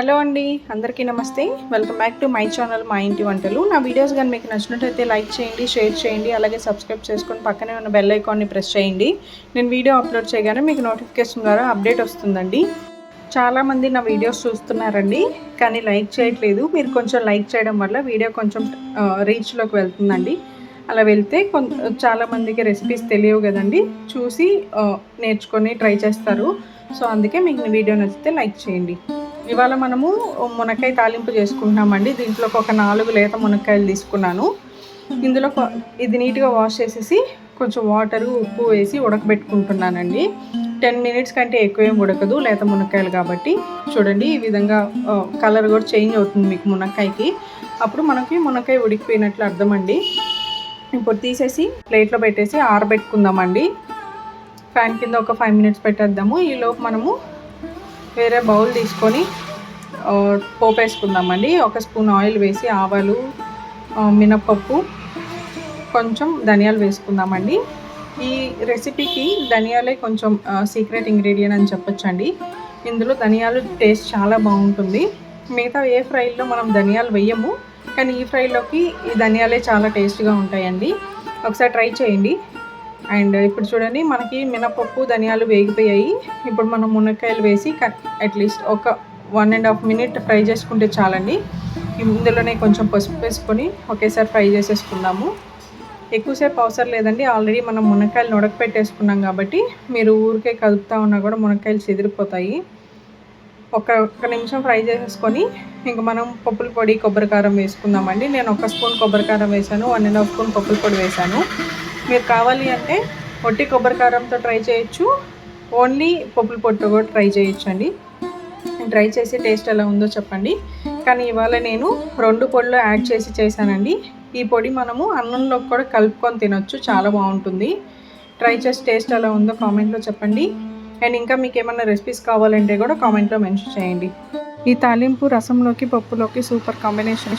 Hello అండి, అందరికీ నమస్తే. Welcome back to my channel మా ఇంటి వంటలు. నా వీడియోస్ కానీ మీకు నచ్చినట్లయితే లైక్ చేయండి, షేర్ చేయండి, అలాగే సబ్స్క్రైబ్ చేసుకొని పక్కనే ఉన్న బెల్ ఐకాన్ని ప్రెస్ చేయండి. నేను వీడియో అప్లోడ్ చేయగానే మీకు నోటిఫికేషన్ ద్వారా అప్డేట్ వస్తుందండి. చాలామంది నా వీడియోస్ చూస్తున్నారండి, కానీ లైక్ చేయట్లేదు. మీరు కొంచెం లైక్ చేయడం వల్ల వీడియో కొంచెం రీచ్లోకి వెళ్తుందండి. అలా వెళ్తే చాలామందికి రెసిపీస్ తెలియవు కదండి, చూసి నేర్చుకొని ట్రై చేస్తారు. సో అందుకే మీకు వీడియో నచ్చితే లైక్ చేయండి. ఇవాళ మనము మునక్కాయ తాలింపు చేసుకుంటున్నామండి. దీంట్లోకి ఒక 4 లేత మునక్కాయలు తీసుకున్నాను. ఇందులో ఇది నీట్గా వాష్ చేసేసి కొంచెం వాటరు, ఉప్పు వేసి ఉడకబెట్టుకుంటున్నానండి. 10 మినిట్స్ కంటే ఎక్కువేం ఉడకదు, లేత మునక్కాయలు కాబట్టి. చూడండి, ఈ విధంగా కలర్ కూడా చేంజ్ అవుతుంది మీకు మునక్కాయకి. అప్పుడు మనకి మునక్కాయ ఉడికిపోయినట్లు అర్థం అండి. ఇప్పుడు తీసేసి ప్లేట్లో పెట్టేసి ఆరబెట్టుకుందామండి. ఫ్యాన్ కింద ఒక 5 మినిట్స్ పెట్టేద్దాము. ఈలోపు మనము వేరే బౌల్ తీసుకొని పోపు వేసుకుందామండి. 1 స్పూన్ ఆయిల్ వేసి ఆవాలు, మినపప్పు, కొంచెం ధనియాలు వేసుకుందామండి. ఈ రెసిపీకి ధనియాలే కొంచెం సీక్రెట్ ఇంగ్రీడియంట్ అని చెప్పొచ్చండి. ఇందులో ధనియాలు టేస్ట్ చాలా బాగుంటుంది. మిగతా ఏ ఫ్రైలో మనం ధనియాలు వేయము, కానీ ఈ ఫ్రైలోకి ఈ ధనియాలే చాలా టేస్ట్గా ఉంటాయండి. ఒకసారి ట్రై చేయండి. అండ్ ఇప్పుడు చూడండి, మనకి మినపప్పు, ధనియాలు వేగిపోయాయి. ఇప్పుడు మనం మునక్కాయలు వేసి అట్లీస్ట్ ఒక 1.5 మినిట్ ఫ్రై చేసుకుంటే చాలండి. ఇందులోనే కొంచెం పసుపు వేసుకొని ఒకేసారి ఫ్రై చేసేసుకుందాము. ఎక్కువసేపు అవసరం లేదండి, ఆల్రెడీ మనం మునక్కాయలు ఉడకపెట్టేసుకున్నాం కాబట్టి మీరు ఊరికే కదుపుతూ ఉన్నా కూడా మునక్కాయలు చెదిరిపోతాయి. ఒక నిమిషం ఫ్రై చేసేసుకొని ఇంక మనం పప్పుల పొడి, కొబ్బరి కారం వేసుకుందామండి. నేను 1 స్పూన్ కొబ్బరి కారం వేసాను, 1.5 స్పూన్ పప్పుల పొడి వేసాను. మీరు కావాలి అంటే ఒట్టి కొబ్బరి కారంతో ట్రై చేయొచ్చు, ఓన్లీ పప్పుల పొడితో కూడా ట్రై చేయొచ్చు అండి. ట్రై చేసి టేస్ట్ ఎలా ఉందో చెప్పండి. కానీ ఇవాళ నేను 2 పొడులు యాడ్ చేసి చేశానండి. ఈ పొడి మనము అన్నంలోకి కూడా కలుపుకొని తినొచ్చు, చాలా బాగుంటుంది. ట్రై చేసి టేస్ట్ ఎలా ఉందో కామెంట్లో చెప్పండి. అండ్ ఇంకా మీకు ఏమైనా రెసిపీస్ కావాలంటే కూడా కామెంట్లో మెన్షన్ చేయండి. ఈ తాలింపు రసంలోకి, పప్పులోకి సూపర్ కాంబినేషన్.